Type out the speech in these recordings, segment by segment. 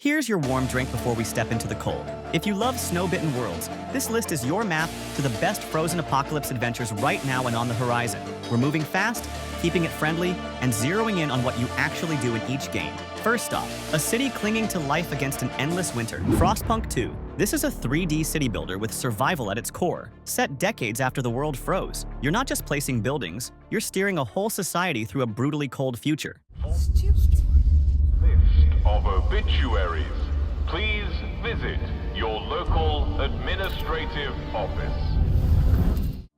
Here's your warm drink before we step into the cold. If you love snow-bitten worlds, this list is your map to the best frozen apocalypse adventures right now and on the horizon. We're moving fast, keeping it friendly, and zeroing in on what you actually do in each game. First off, a city clinging to life against an endless winter. Frostpunk 2. This is a 3D city builder with survival at its core. Set decades after the world froze, you're not just placing buildings, you're steering a whole society through a brutally cold future. List of obituaries. Please visit your local administrative office.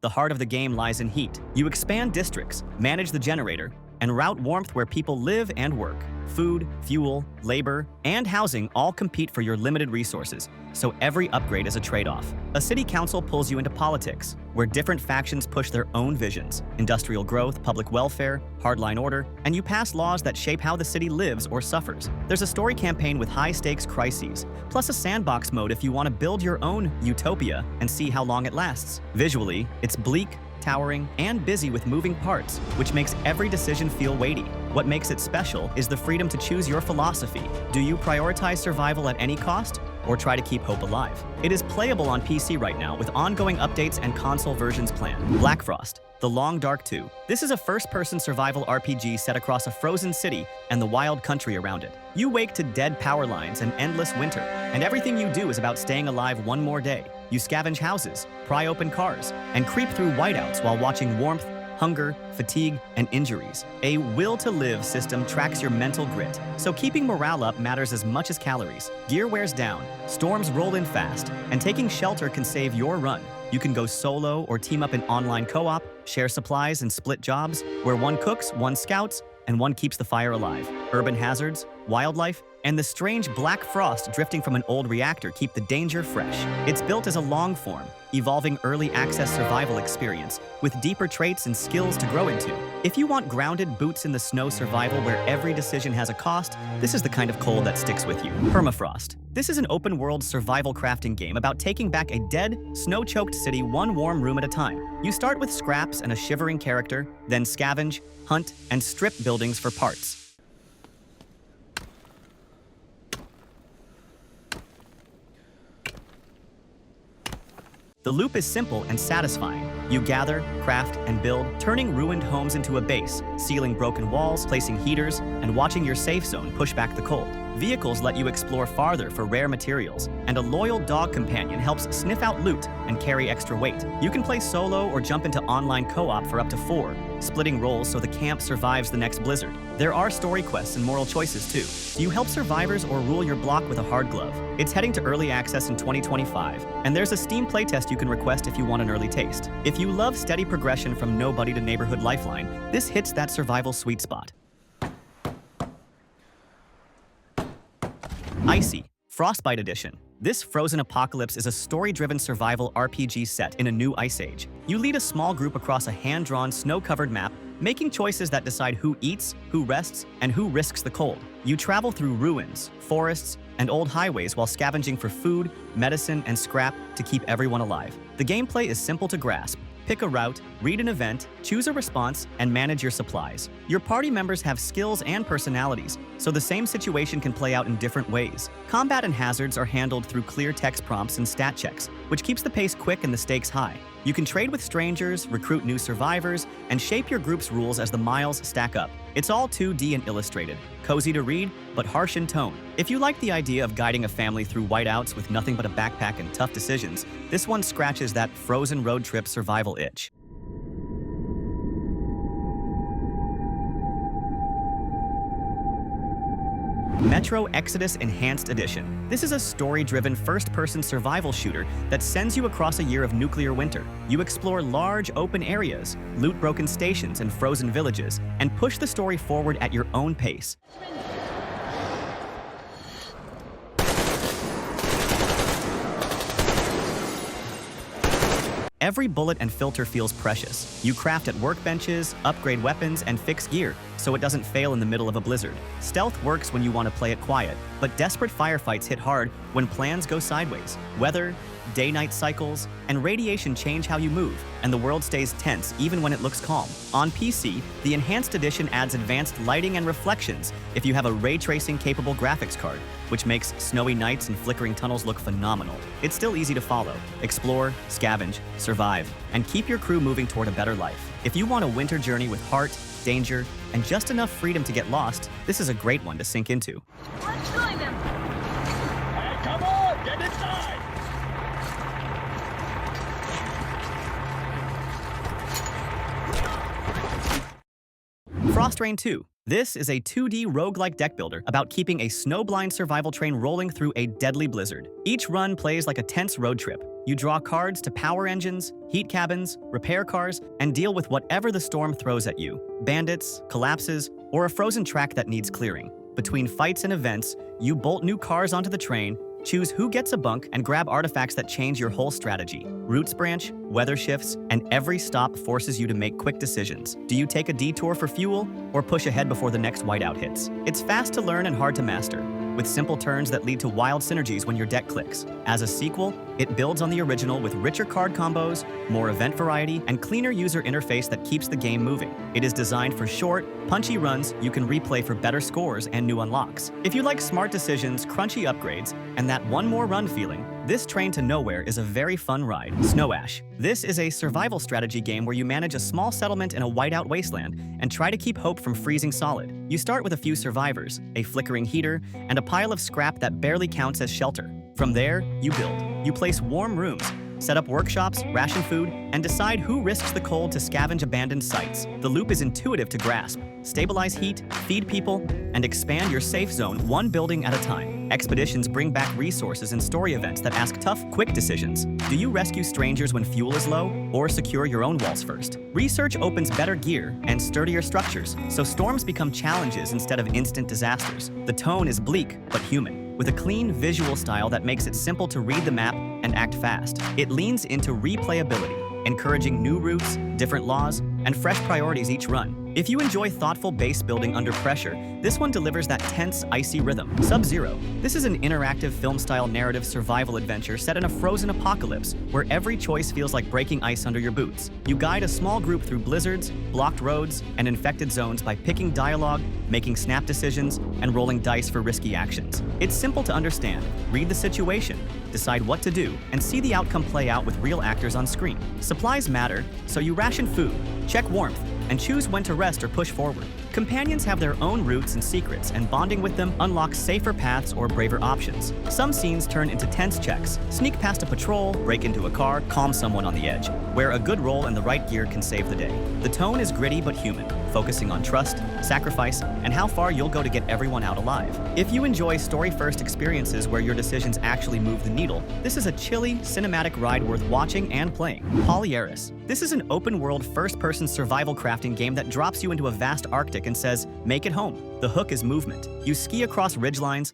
The heart of the game lies in heat. You expand districts, manage the generator, and route warmth where people live and work. Food, fuel, labor, and housing all compete for your limited resources, so every upgrade is a trade-off. A city council pulls you into politics, where different factions push their own visions: industrial growth, public welfare, hardline order, and you pass laws that shape how the city lives or suffers. There's a story campaign with high-stakes crises, plus a sandbox mode if you want to build your own utopia and see how long it lasts. Visually, it's bleak, towering, and busy with moving parts, which makes every decision feel weighty. What makes it special is the freedom to choose your philosophy. Do you prioritize survival at any cost, or try to keep hope alive? It is playable on PC right now with ongoing updates and console versions planned. BLACKFROST, The Long Dark 2. This is a first-person survival RPG set across a frozen city and the wild country around it. You wake to dead power lines and endless winter, and everything you do is about staying alive one more day. You scavenge houses, pry open cars, and creep through whiteouts while watching warmth, hunger, fatigue, and injuries. A will-to-live system tracks your mental grit, so keeping morale up matters as much as calories. Gear wears down, storms roll in fast, and taking shelter can save your run. You can go solo or team up in online co-op, share supplies and split jobs, where one cooks, one scouts, and one keeps the fire alive. Urban hazards, wildlife, and the strange black frost drifting from an old reactor keep the danger fresh. It's built as a long-form, evolving early access survival experience with deeper traits and skills to grow into. If you want grounded boots in the snow survival where every decision has a cost, this is the kind of cold that sticks with you. Permafrost. This is an open-world survival crafting game about taking back a dead, snow-choked city one warm room at a time. You start with scraps and a shivering character, then scavenge, hunt, and strip buildings for parts. The loop is simple and satisfying. You gather, craft, and build, turning ruined homes into a base, sealing broken walls, placing heaters, and watching your safe zone push back the cold. Vehicles let you explore farther for rare materials, and a loyal dog companion helps sniff out loot and carry extra weight. You can play solo or jump into online co-op for up to 4, splitting roles so the camp survives the next blizzard. There are story quests and moral choices too. Do you help survivors or rule your block with a hard glove? It's heading to early access in 2025, and there's a Steam playtest you can request if you want an early taste. If you love steady progression from nobody to neighborhood lifeline, this hits that survival sweet spot. Icy, Frostbite Edition. This frozen apocalypse is a story-driven survival RPG set in a new ice age. You lead a small group across a hand-drawn, snow-covered map, making choices that decide who eats, who rests, and who risks the cold. You travel through ruins, forests, and old highways while scavenging for food, medicine, and scrap to keep everyone alive. The gameplay is simple to grasp. Pick a route, read an event, choose a response, and manage your supplies. Your party members have skills and personalities, so the same situation can play out in different ways. Combat and hazards are handled through clear text prompts and stat checks, which keeps the pace quick and the stakes high. You can trade with strangers, recruit new survivors, and shape your group's rules as the miles stack up. It's all 2D and illustrated, cozy to read, but harsh in tone. If you like the idea of guiding a family through whiteouts with nothing but a backpack and tough decisions, this one scratches that frozen road trip survival itch. Metro Exodus Enhanced Edition. This is a story-driven first-person survival shooter that sends you across a year of nuclear winter. You explore large, open areas, loot broken stations and frozen villages, and push the story forward at your own pace. Every bullet and filter feels precious. You craft at workbenches, upgrade weapons, and fix gear, so it doesn't fail in the middle of a blizzard. Stealth works when you want to play it quiet, but desperate firefights hit hard when plans go sideways. Weather, day-night cycles, and radiation change how you move, and the world stays tense even when it looks calm. On PC, the Enhanced Edition adds advanced lighting and reflections if you have a ray-tracing-capable graphics card, which makes snowy nights and flickering tunnels look phenomenal. It's still easy to follow. Explore, scavenge, survive, and keep your crew moving toward a better life. If you want a winter journey with heart, danger, and just enough freedom to get lost, this is a great one to sink into. Let's join them! Hey, come on! Get inside! Frost Rain 2. This is a 2D roguelike deck builder about keeping a snowblind survival train rolling through a deadly blizzard. Each run plays like a tense road trip. You draw cards to power engines, heat cabins, repair cars, and deal with whatever the storm throws at you. Bandits, collapses, or a frozen track that needs clearing. Between fights and events, you bolt new cars onto the train, choose who gets a bunk, and grab artifacts that change your whole strategy. Routes branch, weather shifts, and every stop forces you to make quick decisions. Do you take a detour for fuel, or push ahead before the next whiteout hits? It's fast to learn and hard to master, with simple turns that lead to wild synergies when your deck clicks. As a sequel, it builds on the original with richer card combos, more event variety, and cleaner user interface that keeps the game moving. It is designed for short, punchy runs you can replay for better scores and new unlocks. If you like smart decisions, crunchy upgrades, and that one more run feeling, this Train to Nowhere is a very fun ride. Snow Ash. This is a survival strategy game where you manage a small settlement in a whiteout wasteland and try to keep hope from freezing solid. You start with a few survivors, a flickering heater, and a pile of scrap that barely counts as shelter. From there, you build. You place warm rooms, set up workshops, ration food, and decide who risks the cold to scavenge abandoned sites. The loop is intuitive to grasp. Stabilize heat, feed people, and expand your safe zone one building at a time. Expeditions bring back resources and story events that ask tough, quick decisions. Do you rescue strangers when fuel is low, or secure your own walls first? Research opens better gear and sturdier structures, so storms become challenges instead of instant disasters. The tone is bleak but human, with a clean visual style that makes it simple to read the map and act fast. It leans into replayability, encouraging new routes, different laws, and fresh priorities each run. If you enjoy thoughtful base building under pressure, this one delivers that tense, icy rhythm. SubZero. This is an interactive film-style narrative survival adventure set in a frozen apocalypse where every choice feels like breaking ice under your boots. You guide a small group through blizzards, blocked roads, and infected zones by picking dialogue, making snap decisions, and rolling dice for risky actions. It's simple to understand. Read the situation, decide what to do, and see the outcome play out with real actors on screen. Supplies matter, so you ration food, check warmth, and choose when to rest or push forward. Companions have their own routes and secrets, and bonding with them unlocks safer paths or braver options. Some scenes turn into tense checks. Sneak past a patrol, break into a car, calm someone on the edge, where a good roll and the right gear can save the day. The tone is gritty but human, focusing on trust, sacrifice, and how far you'll go to get everyone out alive. If you enjoy story-first experiences where your decisions actually move the needle, this is a chilly, cinematic ride worth watching and playing. POLYARIS. This is an open-world, first-person survival crafting game that drops you into a vast Arctic and says, make it home. The hook is movement. You ski across ridgelines,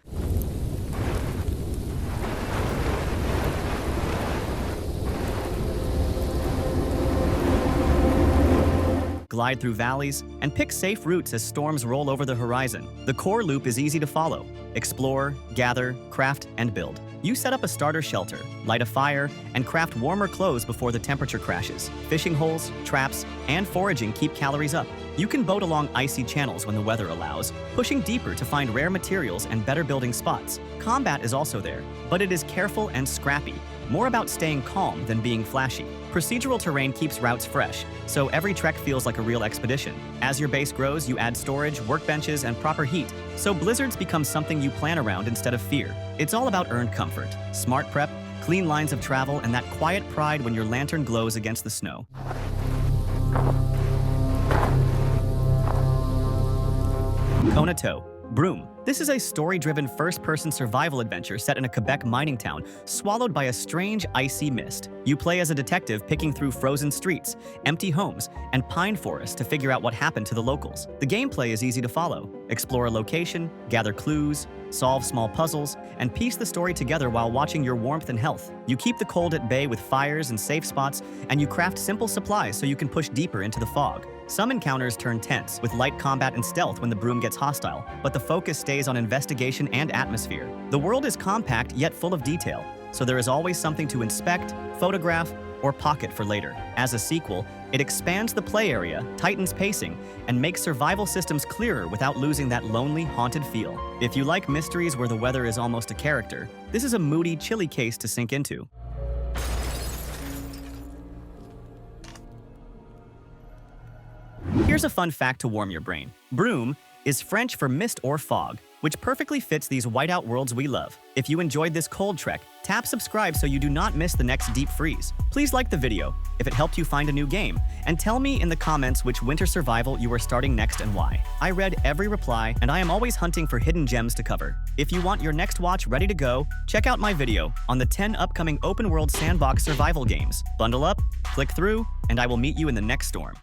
glide through valleys, and pick safe routes as storms roll over the horizon. The core loop is easy to follow. Explore, gather, craft, and build. You set up a starter shelter, light a fire, and craft warmer clothes before the temperature crashes. Fishing holes, traps, and foraging keep calories up. You can boat along icy channels when the weather allows, pushing deeper to find rare materials and better building spots. Combat is also there, but it is careful and scrappy, more about staying calm than being flashy. Procedural terrain keeps routes fresh, so every trek feels like a real expedition. As your base grows, you add storage, workbenches, and proper heat, so blizzards become something you plan around instead of fear. It's all about earned comfort, smart prep, clean lines of travel, and that quiet pride when your lantern glows against the snow. Kona II. Brume. This is a story-driven first-person survival adventure set in a Quebec mining town, swallowed by a strange, icy mist. You play as a detective picking through frozen streets, empty homes, and pine forests to figure out what happened to the locals. The gameplay is easy to follow. Explore a location, gather clues, solve small puzzles, and piece the story together while watching your warmth and health. You keep the cold at bay with fires and safe spots, and you craft simple supplies so you can push deeper into the fog. Some encounters turn tense, with light combat and stealth when the Brume gets hostile, but the focus stays on investigation and atmosphere. The world is compact yet full of detail. so there is always something to inspect, photograph, or pocket for later. As a sequel, it expands the play area, tightens pacing, and makes survival systems clearer without losing that lonely, haunted feel. If you like mysteries where the weather is almost a character, this is a moody, chilly case to sink into. Here's a fun fact to warm your brain. Brume is French for mist or fog, which perfectly fits these whiteout worlds we love. If you enjoyed this cold trek, tap subscribe so you do not miss the next deep freeze. Please like the video if it helped you find a new game, and tell me in the comments which winter survival you are starting next and why. I read every reply, and I am always hunting for hidden gems to cover. If you want your next watch ready to go, check out my video on the 10 upcoming open-world sandbox survival games. Bundle up, click through, and I will meet you in the next storm.